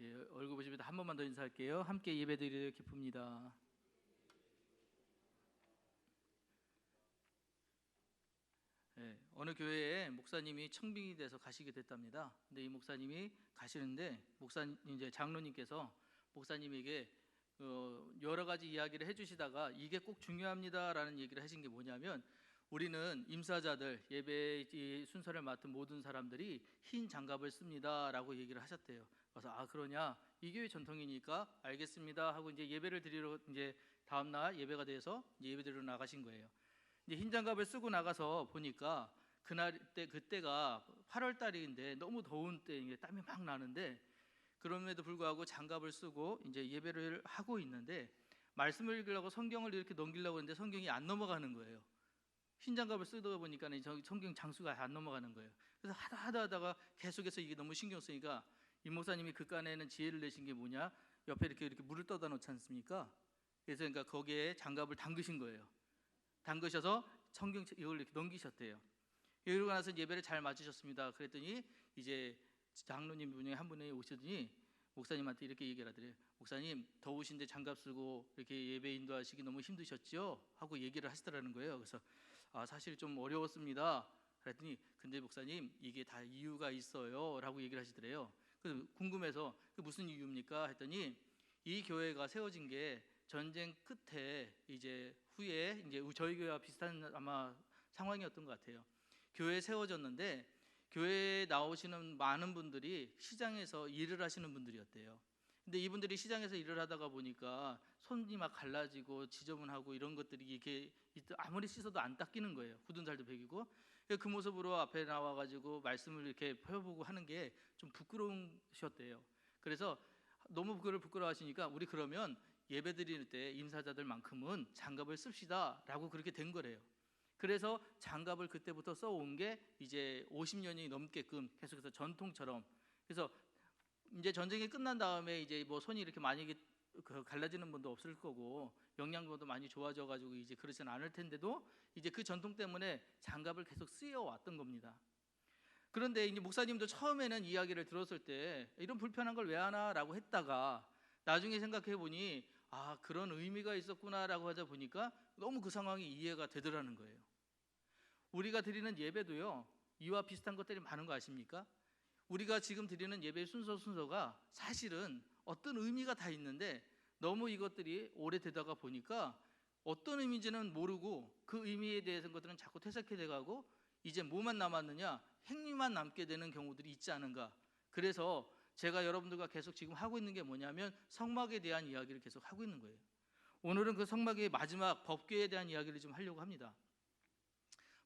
예, 얼굴 보시면 한 번만 더 인사할게요. 함께 예배드리려 기쁩니다. 예, 어느 교회에 목사님이 청빙이 돼서 가시게 됐답니다. 근데 이 목사님이 가시는데 이제 장로님께서 목사님에게 여러 가지 이야기를 해주시다가 이게 꼭 중요합니다라는 얘기를 하신 게 뭐냐면, 우리는 임사자들, 예배 순서를 맡은 모든 사람들이 흰 장갑을 씁니다라고 얘기를 하셨대요. 그래서 그러냐, 이 교회 전통이니까 알겠습니다 하고 이제 예배를 드리러 이제 다음 날 예배가 돼서 이제 예배 드리러 나가신 거예요. 이제 흰 장갑을 쓰고 나가서 보니까 그때가 8월 달인데 너무 더운 때 땀이 막 나는데, 그럼에도 불구하고 장갑을 쓰고 이제 예배를 하고 있는데 말씀을 읽으려고 성경을 이렇게 넘기려고 했는데 성경이 안 넘어가는 거예요. 흰 장갑을 쓰다 보니까 성경 장수가 안 넘어가는 거예요. 그래서 하다가 계속해서 이게 너무 신경 쓰니까 이 목사님이 그간에는 지혜를 내신 게 뭐냐, 옆에 이렇게 물을 떠다 놓지 않습니까? 그래서 그러니까 거기에 장갑을 담그신 거예요. 담그셔서 성경 이걸 이렇게 넘기셨대요. 그러고 나서 예배를 잘 마치셨습니다. 그랬더니 이제 장로님 중에 한 분이 오시더니 목사님한테 이렇게 얘기를 하더래요. 목사님, 더우신데 장갑 쓰고 이렇게 예배 인도하시기 너무 힘드셨죠? 하고 얘기를 하시더라는 거예요. 그래서 사실 좀 어려웠습니다. 그랬더니 근데 목사님, 이게 다 이유가 있어요 라고 얘기를 하시더래요. 그래서 궁금해서 그 무슨 이유입니까? 했더니 이 교회가 세워진 게 전쟁 끝에 이제 후에 이제 저희 교회와 비슷한 아마 상황이었던 것 같아요. 교회 세워졌는데 교회에 나오시는 많은 분들이 시장에서 일을 하시는 분들이었대요. 근데 이분들이 시장에서 일을 하다가 보니까 손이 막 갈라지고 지저분하고 이런 것들이 이렇게 아무리 씻어도 안 닦이는 거예요. 굳은 살도 배기고. 그 모습으로 앞에 나와가지고 말씀을 이렇게 펴보고 하는 게 좀 부끄러우셨대요. 그래서 너무 그걸 부끄러워하시니까 우리 그러면 예배 드릴 때 임사자들만큼은 장갑을 씁시다 라고 그렇게 된 거래요. 그래서 장갑을 그때부터 써온 게 이제 50년이 넘게끔 계속해서 전통처럼. 그래서 이제 전쟁이 끝난 다음에 이제 뭐 손이 이렇게 많이 갈라지는 분도 없을 거고 영양분도 많이 좋아져 가지고 이제 그러진 않을 텐데도 이제 그 전통 때문에 장갑을 계속 쓰여 왔던 겁니다. 그런데 이제 목사님도 처음에는 이야기를 들었을 때 이런 불편한 걸 왜 하나라고 했다가 나중에 생각해 보니 그런 의미가 있었구나라고 하자 보니까 너무 그 상황이 이해가 되더라는 거예요. 우리가 드리는 예배도요, 이와 비슷한 것들이 많은 거 아십니까? 우리가 지금 드리는 예배 순서가 사실은 어떤 의미가 다 있는데 너무 이것들이 오래되다가 보니까 어떤 의미인지는 모르고 그 의미에 대해서 것들은 자꾸 퇴색해 돼가고 이제 뭐만 남았느냐, 행위만 남게 되는 경우들이 있지 않은가. 그래서 제가 여러분들과 계속 지금 하고 있는 게 뭐냐면 성막에 대한 이야기를 계속 하고 있는 거예요. 오늘은 그 성막의 마지막 법궤에 대한 이야기를 좀 하려고 합니다.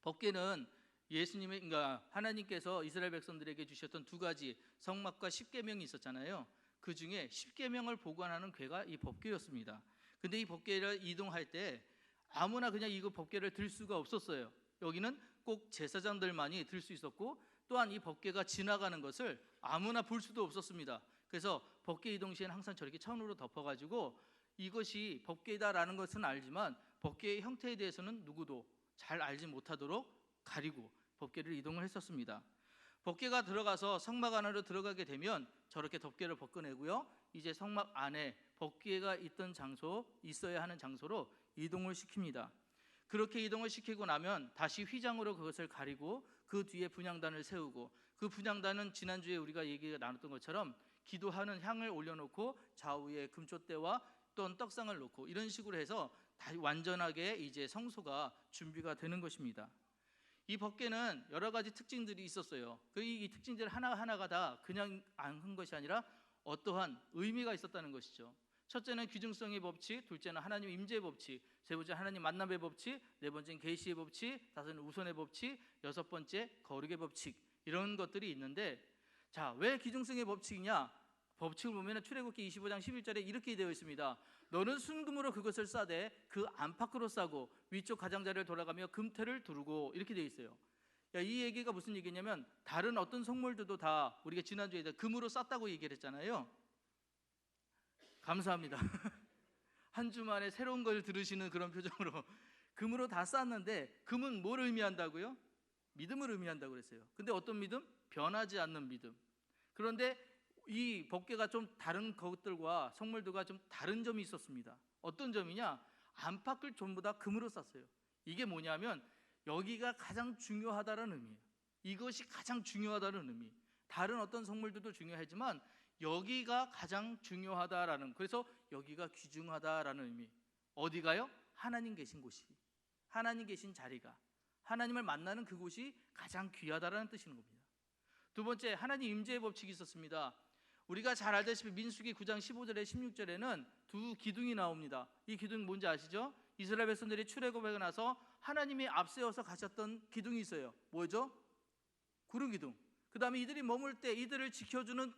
법궤는 예수님의, 그러니까 하나님께서 이스라엘 백성들에게 주셨던 두 가지 성막과 십계명이 있었잖아요. 그 중에 십계명을 보관하는 궤가 이 법궤였습니다. 근데 이 법궤를 이동할 때 아무나 그냥 이거 법궤를 들 수가 없었어요. 여기는 꼭 제사장들만이 들 수 있었고, 또한 이 법궤가 지나가는 것을 아무나 볼 수도 없었습니다. 그래서 법궤 이동 시에는 항상 저렇게 천으로 덮어가지고 이것이 법궤다라는 것은 알지만 법궤의 형태에 대해서는 누구도 잘 알지 못하도록 가리고 법궤를 이동을 했었습니다. 법궤가 들어가서 성막 안으로 들어가게 되면 저렇게 덮개를 벗겨내고요, 이제 성막 안에 법궤가 있던 장소, 있어야 하는 장소로 이동을 시킵니다. 그렇게 이동을 시키고 나면 다시 휘장으로 그것을 가리고 그 뒤에 분향단을 세우고, 그 분향단은 지난주에 우리가 얘기 나눴던 것처럼 기도하는 향을 올려놓고 좌우에 금촛대와 또는 떡상을 놓고 이런 식으로 해서 다시 완전하게 이제 성소가 준비가 되는 것입니다. 이 법궤는 여러 가지 특징들이 있었어요. 이 특징들 하나하나가 다 그냥 안 한 것이 아니라 어떠한 의미가 있었다는 것이죠. 첫째는 귀중성의 법칙, 둘째는 하나님 임재의 법칙, 세 번째 하나님 만남의 법칙, 네 번째는 계시의 법칙, 다섯은 우선의 법칙, 여섯 번째 거룩의 법칙, 이런 것들이 있는데, 자, 왜 귀중성의 법칙이냐? 법칙을 보면 출애굽기 25장 11절에 이렇게 되어 있습니다. 너는 순금으로 그것을 싸되 그 안팎으로 싸고 위쪽 가장자리를 돌아가며 금태를 두르고, 이렇게 되어 있어요. 이 얘기가 무슨 얘기냐면 다른 어떤 성물들도 다 우리가 지난주에 금으로 쌌다고 얘기를 했잖아요. 감사합니다. 한 주 만에 새로운 걸 들으시는 그런 표정으로 금으로 다 쌌는데, 금은 뭘 의미한다고요? 믿음을 의미한다고 그랬어요. 근데 어떤 믿음? 변하지 않는 믿음. 그런데 이 법궤가 좀 다른 것들과 성물들과 좀 다른 점이 있었습니다. 어떤 점이냐? 안팎을 전부 다 금으로 쌌어요. 이게 뭐냐면 여기가 가장 중요하다는 의미예요. 이것이 가장 중요하다는 의미. 다른 어떤 성물들도 중요하지만 여기가 가장 중요하다라는, 그래서 여기가 귀중하다라는 의미. 어디가요? 하나님 계신 곳이, 하나님 계신 자리가, 하나님을 만나는 그곳이 가장 귀하다라는 뜻인 겁니다. 두 번째, 하나님 임재의 법칙이 있었습니다. 우리가 잘 알다시피 민수기 9장 15절에 16절에는 두 기둥이 나옵니다. 이 기둥이 뭔지 아시죠? 이스라엘 백성들이 출애굽하고 나서 하나님이 앞세워서 가셨던 기둥이 있어요. 뭐죠? 구름 기둥. 그 다음에 이들이 머물 때 이들을 지켜주는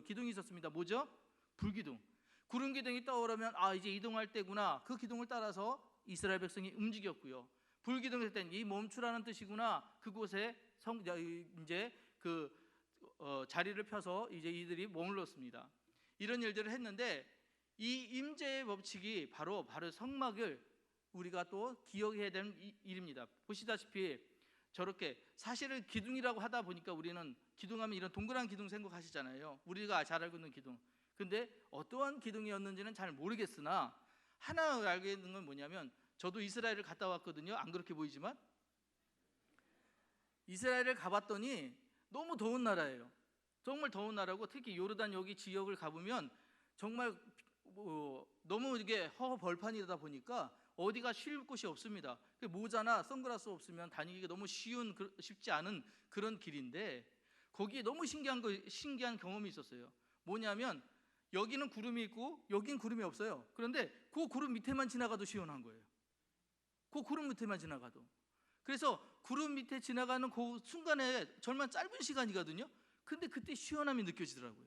기둥이 있었습니다. 뭐죠? 불기둥. 구름 기둥이 떠오르면 이제 이동할 때구나, 그 기둥을 따라서 이스라엘 백성이 움직였고요. 불기둥일 때는 이 멈추라는 뜻이구나, 그곳에 이제 자리를 펴서 이제 이들이 머물렀습니다. 이런 일들을 했는데 이 임재의 법칙이 바로 성막을 우리가 또 기억해야 되는 일입니다. 보시다시피 저렇게, 사실은 기둥이라고 하다 보니까 우리는 기둥하면 이런 동그란 기둥 생각하시잖아요. 우리가 잘 알고 있는 기둥. 근데 어떠한 기둥이었는지는 잘 모르겠으나 하나 알게 있는 건 뭐냐면, 저도 이스라엘을 갔다 왔거든요. 안 그렇게 보이지만 이스라엘을 가봤더니 너무 더운 나라예요. 정말 더운 나라고, 특히 요르단 여기 지역을 가보면 정말 너무 이게 허허벌판이다 보니까 어디가 쉴 곳이 없습니다. 모자나 선글라스 없으면 다니기가 너무 쉽지 않은 그런 길인데, 거기에 너무 신기한 경험이 있었어요. 뭐냐면 여기는 구름이 있고 여긴 구름이 없어요. 그런데 그 구름 밑에만 지나가도 시원한 거예요. 그 구름 밑에만 지나가도. 그래서 구름 밑에 지나가는 그 순간에 정말 짧은 시간이거든요. 근데 그때 시원함이 느껴지더라고요.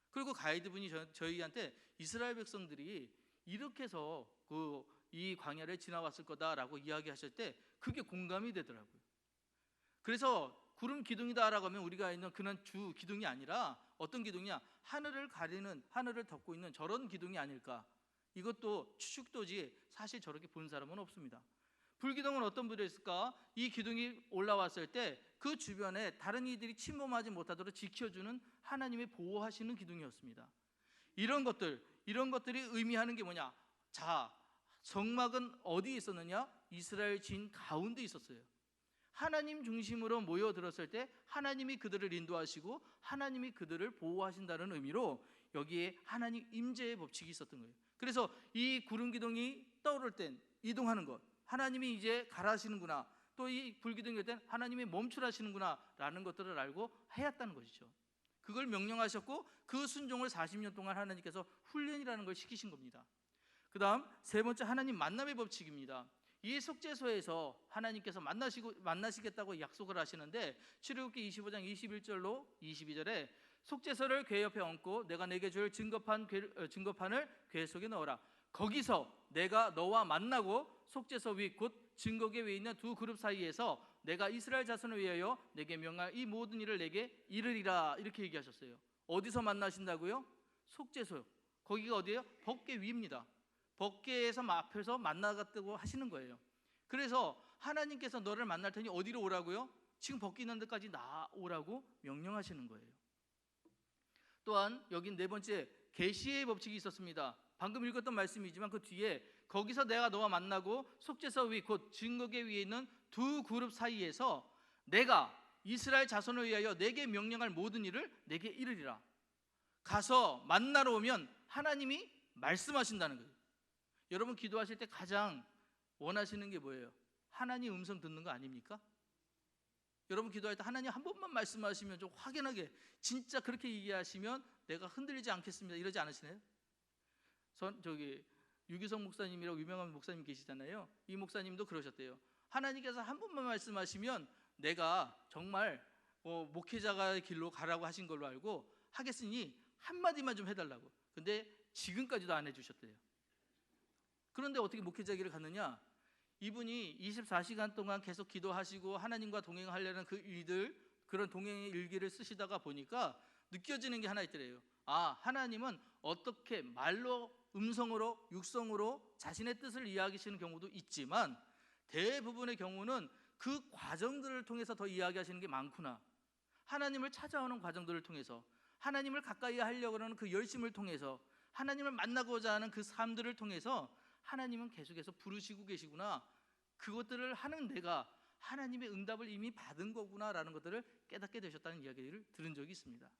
그리고 가이드분이 저희한테 이스라엘 백성들이 이렇게 해서 이 광야를 지나왔을 거다라고 이야기하실 때 그게 공감이 되더라고요. 그래서 구름 기둥이다라고 하면 우리가 있는 그런 주 기둥이 아니라 어떤 기둥이냐? 하늘을 가리는, 하늘을 덮고 있는 저런 기둥이 아닐까. 이것도 추측도지 사실 저렇게 본 사람은 없습니다. 불기둥은 어떤 분이 있을까? 이 기둥이 올라왔을 때 그 주변에 다른 이들이 침범하지 못하도록 지켜주는 하나님의 보호하시는 기둥이었습니다. 이런 것들이 의미하는 게 뭐냐? 자, 성막은 어디에 있었느냐? 이스라엘 진 가운데 있었어요. 하나님 중심으로 모여들었을 때 하나님이 그들을 인도하시고 하나님이 그들을 보호하신다는 의미로 여기에 하나님 임재의 법칙이 있었던 거예요. 그래서 이 구름 기둥이 떠오를 땐 이동하는 것, 하나님이 이제 가라하시는구나, 또 이 불기둥일 땐 하나님이 멈추라시는구나 라는 것들을 알고 해왔다는 것이죠. 그걸 명령하셨고 그 순종을 40년 동안 하나님께서 훈련이라는 걸 시키신 겁니다. 그 다음 세 번째, 하나님 만남의 법칙입니다. 이 속죄소에서 하나님께서 만나시겠다고 약속을 하시는데, 출애굽기 25장 21절로 22절에 속죄소를 궤 옆에 얹고 내가 내게 줄 증거판을 궤 속에 넣어라. 거기서 내가 너와 만나고 속죄소 위 곧 증거궤 위에 있는 두 그룹 사이에서 내가 이스라엘 자손을 위하여 내게 명할 이 모든 일을 내게 이르리라. 이렇게 얘기하셨어요. 어디서 만나신다고요? 속죄소. 거기가 어디예요? 법궤 위입니다. 법궤에서 앞에서 만나갔다고 하시는 거예요. 그래서 하나님께서 너를 만날 테니 어디로 오라고요? 지금 법궤 있는 데까지 나오라고 명령하시는 거예요. 또한 여기 네 번째, 계시의 법칙이 있었습니다. 방금 읽었던 말씀이지만 그 뒤에 거기서 내가 너와 만나고 속죄소 위 곧 증거궤 위에 있는 두 그룹 사이에서 내가 이스라엘 자손을 위하여 내게 명령할 모든 일을 내게 이르리라. 가서 만나러 오면 하나님이 말씀하신다는 거예요. 여러분 기도하실 때 가장 원하시는 게 뭐예요? 하나님 음성 듣는 거 아닙니까? 여러분 기도할 때 하나님 한 번만 말씀하시면 좀 확연하게, 진짜 그렇게 얘기하시면 내가 흔들리지 않겠습니다, 이러지 않으시나요? 유기성 목사님이라고 유명한 목사님 계시잖아요. 이 목사님도 그러셨대요. 하나님께서 한 번만 말씀하시면 내가 정말 목회자의 길로 가라고 하신 걸로 알고 하겠으니 한마디만 좀 해달라고. 근데 지금까지도 안 해주셨대요. 그런데 어떻게 목회자 길을 갔느냐? 이분이 24시간 동안 계속 기도하시고 하나님과 동행하려는 그런 동행의 일기를 쓰시다가 보니까 느껴지는 게 하나 있더래요. 하나님은 어떻게 말로, 음성으로, 육성으로 자신의 뜻을 이야기하시는 경우도 있지만 대부분의 경우는 그 과정들을 통해서 더 이야기하시는 게 많구나. 하나님을 찾아오는 과정들을 통해서, 하나님을 가까이 하려고 하는 그 열심을 통해서, 하나님을 만나고자 하는 그 삶들을 통해서 하나님은 계속해서 부르시고 계시구나, 그것들을 하는 내가 하나님의 응답을 이미 받은 거구나라는 것들을 깨닫게 되셨다는 이야기를 들은 적이 있습니다.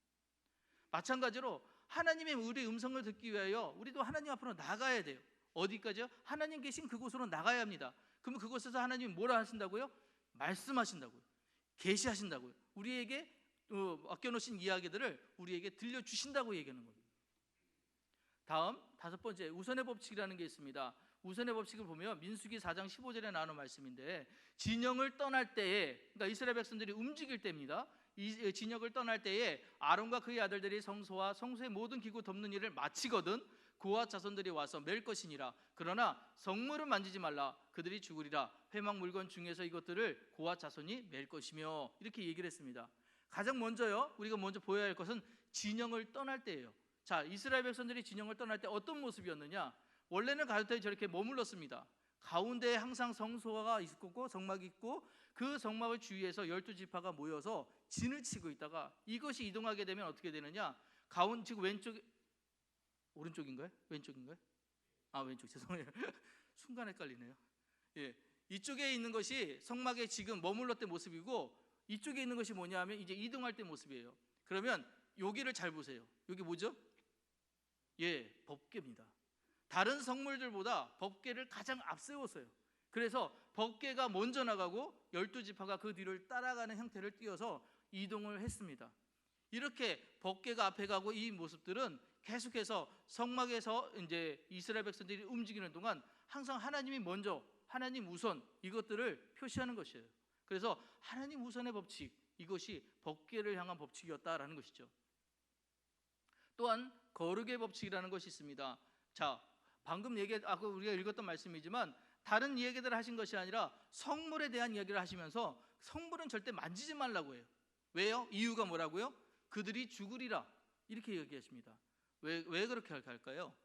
마찬가지로 하나님의 우리 음성을 듣기 위하여 우리도 하나님 앞으로 나가야 돼요. 어디까지요? 하나님 계신 그곳으로 나가야 합니다. 그러면 그곳에서 하나님이 뭐라 하신다고요? 말씀하신다고요. 계시하신다고요. 우리에게 맡겨놓으신 이야기들을 우리에게 들려주신다고 얘기하는 겁니다. 다음 5번째, 우선의 법칙이라는 게 있습니다. 우선의 법칙을 보면 민수기 4장 15절에 나오는 말씀인데, 진영을 떠날 때에, 그러니까 이스라엘 백성들이 움직일 때입니다. 이 진영을 떠날 때에 아론과 그의 아들들이 성소와 성소의 모든 기구 덮는 일을 마치거든 그와 자손들이 와서 맬 것이니라. 그러나 성물은 만지지 말라. 그들이 죽으리라. 회막 물건 중에서 이것들을 그와 자손이 맬 것이며, 이렇게 얘기를 했습니다. 가장 먼저요, 우리가 먼저 보여야 할 것은 진영을 떠날 때예요. 자, 이스라엘 백성들이 진영을 떠날 때 어떤 모습이었느냐? 원래는 가운데 저렇게 머물렀습니다. 가운데에 항상 성소가 있고 성막이 있고, 그 성막을 주위에서 12지파가 모여서 진을 치고 있다가 이것이 이동하게 되면 어떻게 되느냐? 지금 왼쪽, 오른쪽인가요? 왼쪽인가요? 왼쪽, 죄송해요. 순간 헷갈리네요. 예, 이쪽에 있는 것이 성막에 지금 머물렀던 모습이고, 이쪽에 있는 것이 뭐냐 하면 이제 이동할 때 모습이에요. 그러면 여기를 잘 보세요. 여기 뭐죠? 예, 법궤입니다. 다른 성물들보다 법궤를 가장 앞세웠어요. 그래서 법궤가 먼저 나가고 12지파가 그 뒤를 따라가는 형태를 띄어서 이동을 했습니다. 이렇게 법궤가 앞에 가고, 이 모습들은 계속해서 성막에서 이제 이스라엘 백성들이 움직이는 동안 항상 하나님이 먼저, 하나님 우선, 이것들을 표시하는 것이에요. 그래서 하나님 우선의 법칙, 이것이 법궤를 향한 법칙이었다라는 것이죠. 또한 거룩의 법칙이라는 것이 있습니다. 자, 방금 아까 우리가 읽었던 말씀이지만 다른 이야기들을 하신 것이 아니라 성물에 대한 이야기를 하시면서 성물은 절대 만지지 말라고 해요. 왜요? 이유가 뭐라고요? 그들이 죽으리라, 이렇게 얘기하십니다. 왜 그렇게 할까요?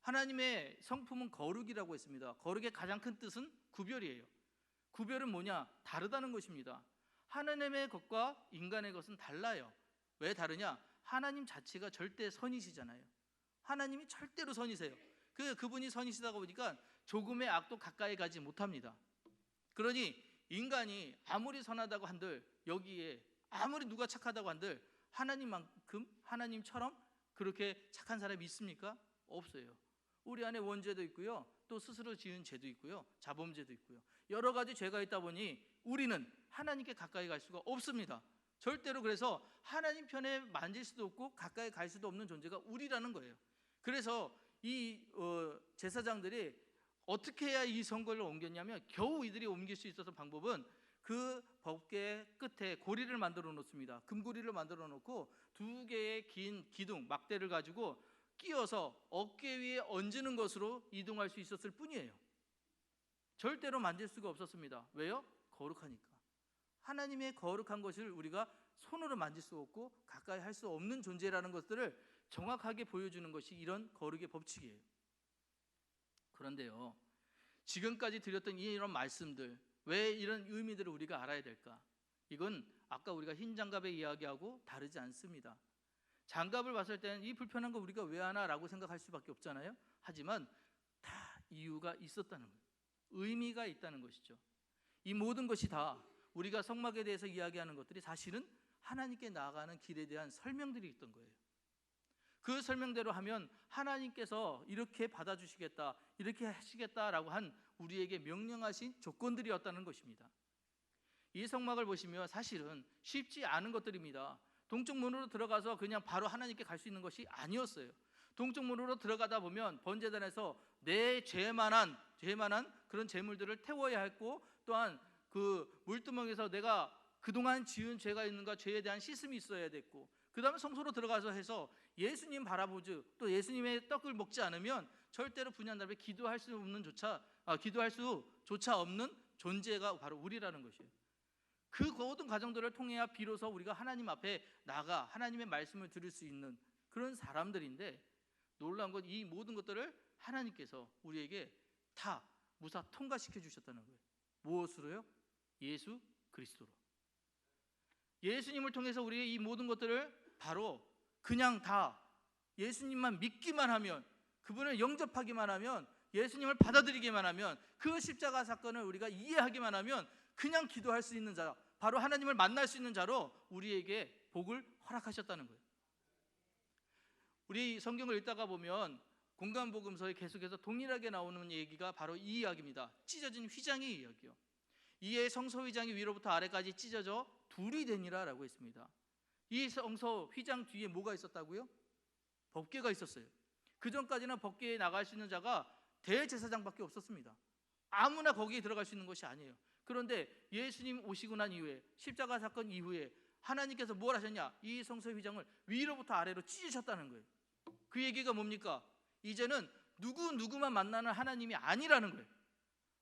하나님의 성품은 거룩이라고 했습니다. 거룩의 가장 큰 뜻은 구별이에요. 구별은 뭐냐? 다르다는 것입니다. 하나님의 것과 인간의 것은 달라요. 왜 다르냐? 하나님 자체가 절대 선이시잖아요. 하나님이 절대로 선이세요. 그분이 선이시다 보니까 조금의 악도 가까이 가지 못합니다. 그러니 인간이 아무리 선하다고 한들, 여기에 아무리 누가 착하다고 한들 하나님만큼, 하나님처럼 그렇게 착한 사람이 있습니까? 없어요. 우리 안에 원죄도 있고요, 또 스스로 지은 죄도 있고요, 자범죄도 있고요, 여러 가지 죄가 있다 보니 우리는 하나님께 가까이 갈 수가 없습니다. 절대로. 그래서 하나님 편에 만질 수도 없고 가까이 갈 수도 없는 존재가 우리라는 거예요. 그래서 이 제사장들이 어떻게 해야 이 성걸을 옮겼냐면, 겨우 이들이 옮길 수 있어서 방법은 그 법궤 끝에 고리를 만들어 놓습니다. 금고리를 만들어 놓고 2개의 긴 기둥, 막대를 가지고 끼워서 어깨 위에 얹는 것으로 이동할 수 있었을 뿐이에요. 절대로 만질 수가 없었습니다. 왜요? 거룩하니까. 하나님의 거룩한 것을 우리가 손으로 만질 수 없고 가까이 할 수 없는 존재라는 것들을 정확하게 보여주는 것이 이런 거룩의 법칙이에요. 그런데요, 지금까지 드렸던 이런 말씀들, 왜 이런 의미들을 우리가 알아야 될까? 이건 아까 우리가 흰 장갑의 이야기하고 다르지 않습니다. 장갑을 봤을 때는 이 불편한 거 우리가 왜 하나 라고 생각할 수밖에 없잖아요. 하지만 다 이유가 있었다는 거예요. 의미가 있다는 것이죠. 이 모든 것이 다 우리가 성막에 대해서 이야기하는 것들이 사실은 하나님께 나아가는 길에 대한 설명들이 있던 거예요. 그 설명대로 하면 하나님께서 이렇게 받아주시겠다, 이렇게 하시겠다라고 한 우리에게 명령하신 조건들이었다는 것입니다. 이 성막을 보시면 사실은 쉽지 않은 것들입니다. 동쪽 문으로 들어가서 그냥 바로 하나님께 갈 수 있는 것이 아니었어요. 동쪽 문으로 들어가다 보면 번제단에서 내 죄만한 그런 제물들을 태워야 했고, 또한 그 물두멍에서 내가 그동안 지은 죄가 있는가, 죄에 대한 씻음이 있어야 됐고, 그 다음에 성소로 들어가서 해서 예수님 바라보지, 또 예수님의 떡을 먹지 않으면 절대로 분향단에 기도할 수조차 없는 존재가 바로 우리라는 것이에요. 그 모든 과정들을 통해야 비로소 우리가 하나님 앞에 나가 하나님의 말씀을 들을 수 있는 그런 사람들인데, 놀라운 건 이 모든 것들을 하나님께서 우리에게 다 무사 통과시켜 주셨다는 거예요. 무엇으로요? 예수 그리스도로. 예수님을 통해서 우리의 이 모든 것들을 바로 그냥 다 예수님만 믿기만 하면, 그분을 영접하기만 하면, 예수님을 받아들이기만 하면, 그 십자가 사건을 우리가 이해하기만 하면 그냥 기도할 수 있는 자, 바로 하나님을 만날 수 있는 자로 우리에게 복을 허락하셨다는 거예요. 우리 성경을 읽다가 보면 공간복음서에 계속해서 동일하게 나오는 얘기가 바로 이 이야기입니다. 찢어진 휘장의 이야기요. 이에 성소 휘장이 위로부터 아래까지 찢어져 둘이 되니라 라고 했습니다. 이 성소 휘장 뒤에 뭐가 있었다고요? 법궤가 있었어요. 그 전까지는 법궤에 나갈 수 있는 자가 대제사장밖에 없었습니다. 아무나 거기에 들어갈 수 있는 것이 아니에요. 그런데 예수님 오시고 난 이후에, 십자가 사건 이후에 하나님께서 뭘 하셨냐? 이 성소 휘장을 위로부터 아래로 찢으셨다는 거예요. 그 얘기가 뭡니까? 이제는 누구만 만나는 하나님이 아니라는 거예요.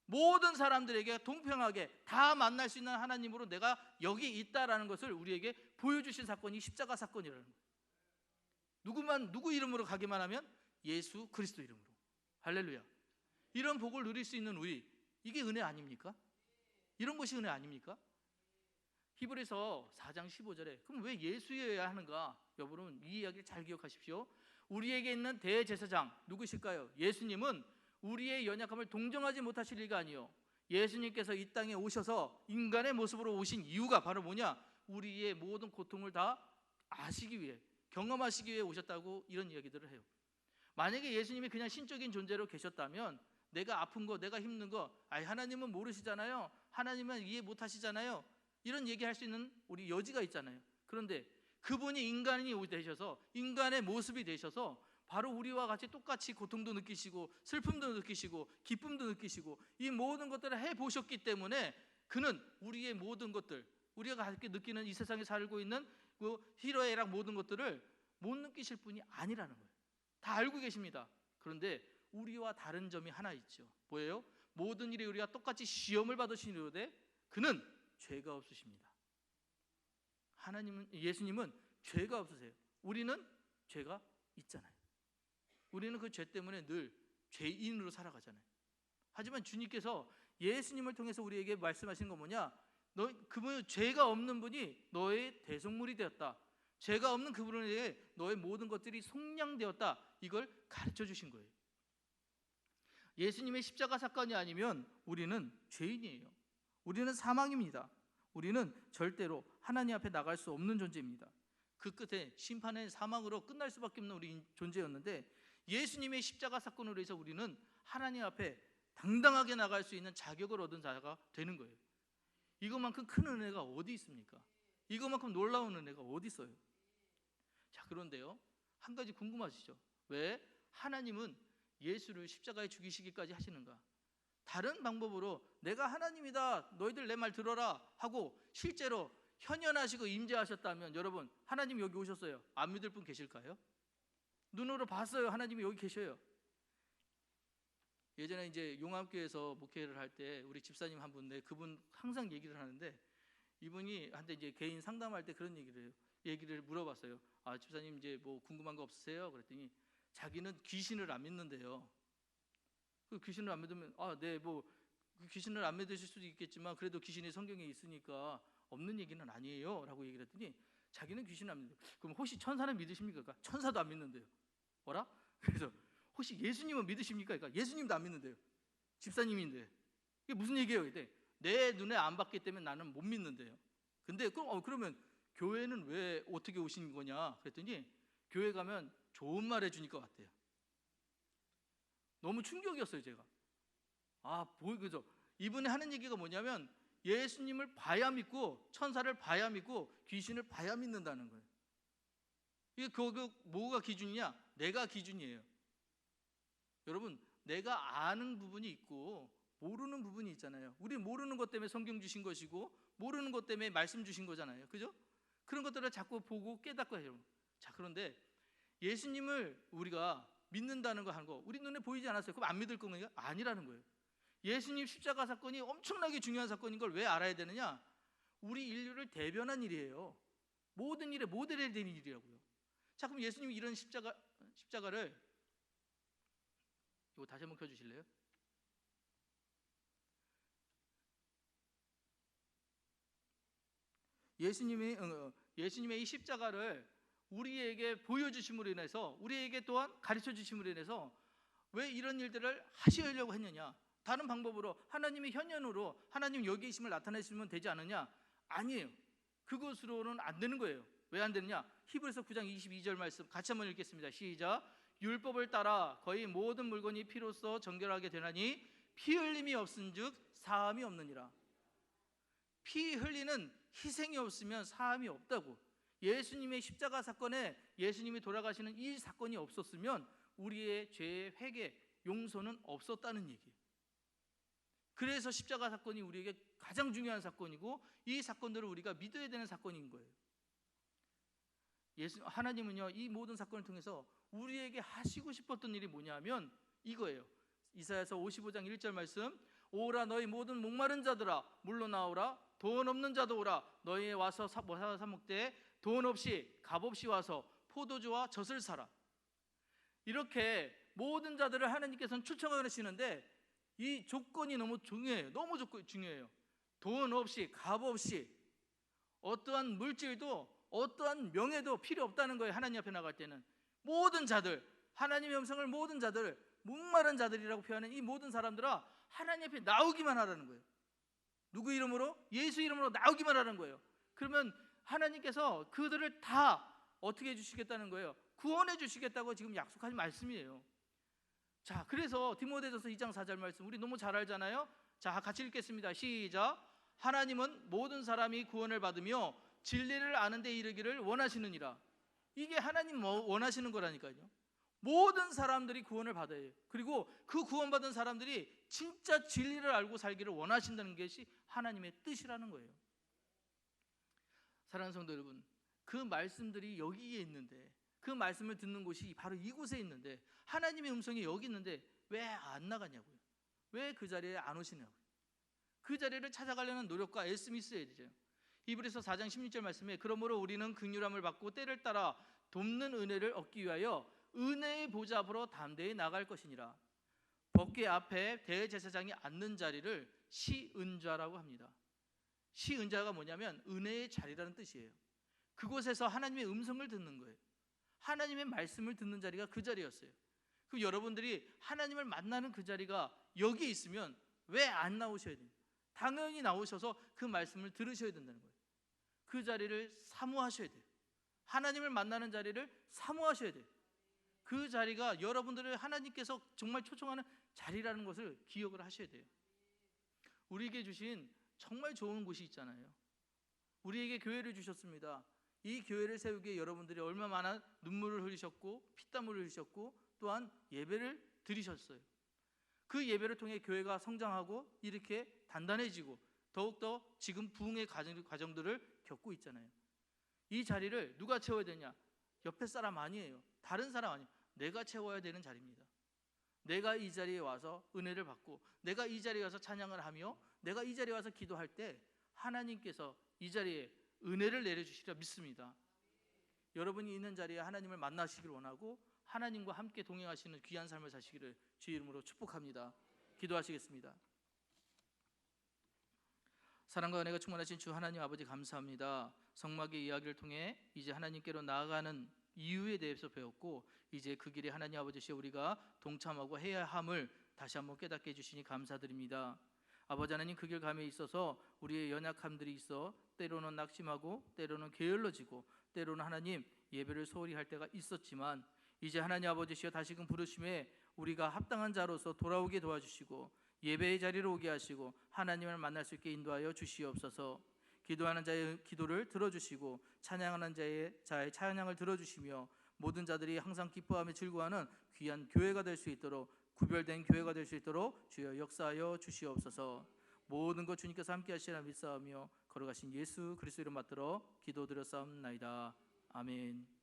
모든 사람들에게 동평하게 다 만날 수 있는 하나님으로 내가 여기 있다라는 것을 우리에게 보여주신 사건이 십자가 사건이라는 거예요. 누구 이름으로 가기만 하면 예수 그리스도 이름으로. 할렐루야. 이런 복을 누릴 수 있는 우리, 이게 은혜 아닙니까? 이런 것이 은혜 아닙니까? 히브리서 4장 15절에 그럼 왜 예수여야 하는가? 여러분 이 이야기를 잘 기억하십시오. 우리에게 있는 대제사장 누구실까요? 예수님은 우리의 연약함을 동정하지 못하실 리가 아니요, 예수님께서 이 땅에 오셔서 인간의 모습으로 오신 이유가 바로 뭐냐? 우리의 모든 고통을 다 아시기 위해, 경험하시기 위해 오셨다고 이런 이야기들을 해요. 만약에 예수님이 그냥 신적인 존재로 계셨다면 내가 아픈 거, 내가 힘든 거, 하나님은 모르시잖아요, 하나님은 이해 못하시잖아요, 이런 얘기할 수 있는 우리 여지가 있잖아요. 그런데 그분이 인간이 되셔서, 인간의 모습이 되셔서 바로 우리와 같이 똑같이 고통도 느끼시고 슬픔도 느끼시고 기쁨도 느끼시고 이 모든 것들을 해보셨기 때문에 그는 우리의 모든 것들, 우리가 함께 느끼는 이 세상에 살고 있는 그 희로애락 모든 것들을 못 느끼실 분이 아니라는 거예요. 다 알고 계십니다. 그런데 우리와 다른 점이 하나 있죠. 뭐예요? 모든 일에 우리가 똑같이 시험을 받으시는데 그는 죄가 없으십니다. 예수님은 죄가 없으세요. 우리는 죄가 있잖아요. 우리는 그 죄 때문에 늘 죄인으로 살아가잖아요. 하지만 주님께서 예수님을 통해서 우리에게 말씀하시는 건 뭐냐? 그분은 죄가 없는 분이 너의 대속물이 되었다. 죄가 없는 그분에게 너의 모든 것들이 속량되었다. 이걸 가르쳐 주신 거예요. 예수님의 십자가 사건이 아니면 우리는 죄인이에요. 우리는 사망입니다. 우리는 절대로 하나님 앞에 나갈 수 없는 존재입니다. 그 끝에 심판의 사망으로 끝날 수밖에 없는 우리 존재였는데 예수님의 십자가 사건으로 해서 우리는 하나님 앞에 당당하게 나갈 수 있는 자격을 얻은 자가 되는 거예요. 이것만큼 큰 은혜가 어디 있습니까? 이것만큼 놀라운 은혜가 어디 있어요? 자, 그런데요, 한 가지 궁금하시죠? 왜 하나님은 예수를 십자가에 죽이시기까지 하시는가? 다른 방법으로 내가 하나님이다, 너희들 내 말 들어라 하고 실제로 현현하시고 임재하셨다면, 여러분 하나님 여기 오셨어요. 안 믿을 분 계실까요? 눈으로 봤어요. 하나님이 여기 계셔요. 예전에 이제 용암교회에서 목회를 할 때 우리 집사님 한 분인데 그분 항상 얘기를 하는데, 이분이 한테 이제 개인 상담할 때 그런 얘기를 물어봤어요. 집사님 이제 뭐 궁금한 거 없으세요? 그랬더니 자기는 귀신을 안 믿는데요. 그 귀신을 안 믿으면 네, 뭐 귀신을 안 믿으실 수도 있겠지만 그래도 귀신이 성경에 있으니까 없는 얘기는 아니에요 라고 얘기를 했더니 자기는 귀신을 안 믿는데, 그럼 혹시 천사는 믿으십니까? 그러니까 천사도 안 믿는데요. 뭐라? 그래서 혹시 예수님은 믿으십니까? 그러니까 예수님도 안 믿는데요. 집사님인데 이게 무슨 얘기예요? 그때 내 눈에 안 봤기 때문에 나는 못 믿는데요. 근데 그러면 교회는 왜 어떻게 오신 거냐? 그랬더니 교회 가면 좋은 말 해주니까 것 같아요. 너무 충격이었어요. 제가 그죠? 이분이 하는 얘기가 뭐냐면 예수님을 봐야 믿고 천사를 봐야 믿고 귀신을 봐야 믿는다는 거예요. 이게 뭐가 기준이냐? 내가 기준이에요. 여러분, 내가 아는 부분이 있고 모르는 부분이 있잖아요. 우리 모르는 것 때문에 성경 주신 것이고 모르는 것 때문에 말씀 주신 거잖아요. 그죠? 그런 것들을 자꾸 보고 깨닫고 해요. 자, 그런데 예수님을 우리가 믿는다는 거 하는 거 우리 눈에 보이지 않았어요. 그럼 안 믿을 건가요? 아니라는 거예요. 예수님 십자가 사건이 엄청나게 중요한 사건인 걸 왜 알아야 되느냐? 우리 인류를 대변한 일이에요. 모든 일에 모델이 되는 일이라고요. 자, 그럼 예수님이 이런 십자가를 이거 다시 한번 켜주실래요? 예수님의 이 십자가를 우리에게 보여주심으로 인해서, 우리에게 또한 가르쳐 주심으로 인해서 왜 이런 일들을 하시려고 했느냐? 다른 방법으로 하나님의 현현으로 하나님 여기 계심을 나타내시면 되지 않느냐? 아니에요. 그것으로는 안 되는 거예요. 왜 안 되느냐? 히브리서 9장 22절 말씀 같이 한번 읽겠습니다. 시작. 율법을 따라 거의 모든 물건이 피로써 정결하게 되나니 피 흘림이 없은즉 사함이 없느니라. 피 흘리는 희생이 없으면 사함이 없다고. 예수님의 십자가 사건에 예수님이 돌아가시는 이 사건이 없었으면 우리의 죄의 회개, 용서는 없었다는 얘기예요. 그래서 십자가 사건이 우리에게 가장 중요한 사건이고 이 사건들을 우리가 믿어야 되는 사건인 거예요. 하나님은요, 이 모든 사건을 통해서 우리에게 하시고 싶었던 일이 뭐냐면 이거예요. 이사야서 55장 1절 말씀. 오라 너희 모든 목마른 자들아 물러나오라. 돈 없는 자도 오라. 너희 와서 사 먹되 돈 없이 값 없이 와서 포도주와 젖을 사라. 이렇게 모든 자들을 하나님께서는 초청하시는데 이 조건이 너무 중요해요. 너무 중요해요. 돈 없이 값 없이 어떠한 물질도 어떠한 명예도 필요 없다는 거예요. 하나님 앞에 나갈 때는 모든 자들, 하나님의 음성을 모든 자들, 목마른 자들이라고 표현하는 이 모든 사람들아 하나님 앞에 나오기만 하라는 거예요. 누구 이름으로? 예수 이름으로 나오기만 하라는 거예요. 그러면 하나님께서 그들을 다 어떻게 해주시겠다는 거예요? 구원해 주시겠다고 지금 약속하신 말씀이에요. 자, 그래서 디모데전서 2장 4절 말씀 우리 너무 잘 알잖아요. 자, 같이 읽겠습니다. 시작. 하나님은 모든 사람이 구원을 받으며 진리를 아는 데 이르기를 원하시느니라. 이게 하나님 원하시는 거라니까요. 모든 사람들이 구원을 받아야 해요. 그리고 그 구원받은 사람들이 진짜 진리를 알고 살기를 원하신다는 것이 하나님의 뜻이라는 거예요. 사랑하는 성도 여러분, 그 말씀들이 여기에 있는데, 그 말씀을 듣는 곳이 바로 이곳에 있는데, 하나님의 음성이 여기 있는데 왜 안 나가냐고요. 왜 그 자리에 안 오시냐고요. 그 자리를 찾아가려는 노력과 애씀이 있어야 되죠. 히브리서 4장 16절 말씀에 그러므로 우리는 긍휼함을 받고 때를 따라 돕는 은혜를 얻기 위하여 은혜의 보좌 앞으로 담대히 나갈 것이니라. 법궤 앞에 대제사장이 앉는 자리를 시은좌라고 합니다. 시은좌가 뭐냐면 은혜의 자리라는 뜻이에요. 그곳에서 하나님의 음성을 듣는 거예요. 하나님의 말씀을 듣는 자리가 그 자리였어요. 그럼 여러분들이 하나님을 만나는 그 자리가 여기 있으면 왜 안 나오셔야 돼요? 당연히 나오셔서 그 말씀을 들으셔야 된다는 거예요. 그 자리를 사모하셔야 돼요. 하나님을 만나는 자리를 사모하셔야 돼요. 그 자리가 여러분들을 하나님께서 정말 초청하는 자리라는 것을 기억을 하셔야 돼요. 우리에게 주신 정말 좋은 곳이 있잖아요. 우리에게 교회를 주셨습니다. 이 교회를 세우기에 여러분들이 얼마나 눈물을 흘리셨고 피땀을 흘리셨고 또한 예배를 드리셨어요. 그 예배를 통해 교회가 성장하고 이렇게 단단해지고 더욱더 지금 부흥의 과정들을 겪고 있잖아요. 이 자리를 누가 채워야 되냐? 옆에 사람 아니에요. 다른 사람 아니에요. 내가 채워야 되는 자리입니다. 내가 이 자리에 와서 은혜를 받고 내가 이 자리에 와서 찬양을 하며 내가 이 자리에 와서 기도할 때 하나님께서 이 자리에 은혜를 내려주시리라 믿습니다. 여러분이 있는 자리에 하나님을 만나시길 원하고 하나님과 함께 동행하시는 귀한 삶을 사시기를 주의 이름으로 축복합니다. 기도하시겠습니다. 사랑과 은혜가 충만하신 주 하나님 아버지 감사합니다. 성막의 이야기를 통해 이제 하나님께로 나아가는 이유에 대해서 배웠고 이제 그 길에 하나님 아버지시여 우리가 동참하고 해야 함을 다시 한번 깨닫게 해주시니 감사드립니다. 아버지 하나님 그 길 감에 있어서 우리의 연약함들이 있어 때로는 낙심하고 때로는 게을러지고 때로는 하나님 예배를 소홀히 할 때가 있었지만 이제 하나님 아버지시여 다시금 부르심에 우리가 합당한 자로서 돌아오게 도와주시고 예배의 자리로 오게 하시고 하나님을 만날 수 있게 인도하여 주시옵소서. 기도하는 자의 기도를 들어주시고 찬양하는 자의 찬양을 들어주시며 모든 자들이 항상 기뻐하며 즐거워하는 귀한 교회가 될 수 있도록 구별된 교회가 될 수 있도록 주여 역사하여 주시옵소서. 모든 것 주님께서 함께 하시라 믿사오며 걸어가신 예수 그리스도 이름 받들어 기도드렸사옵나이다. 아멘.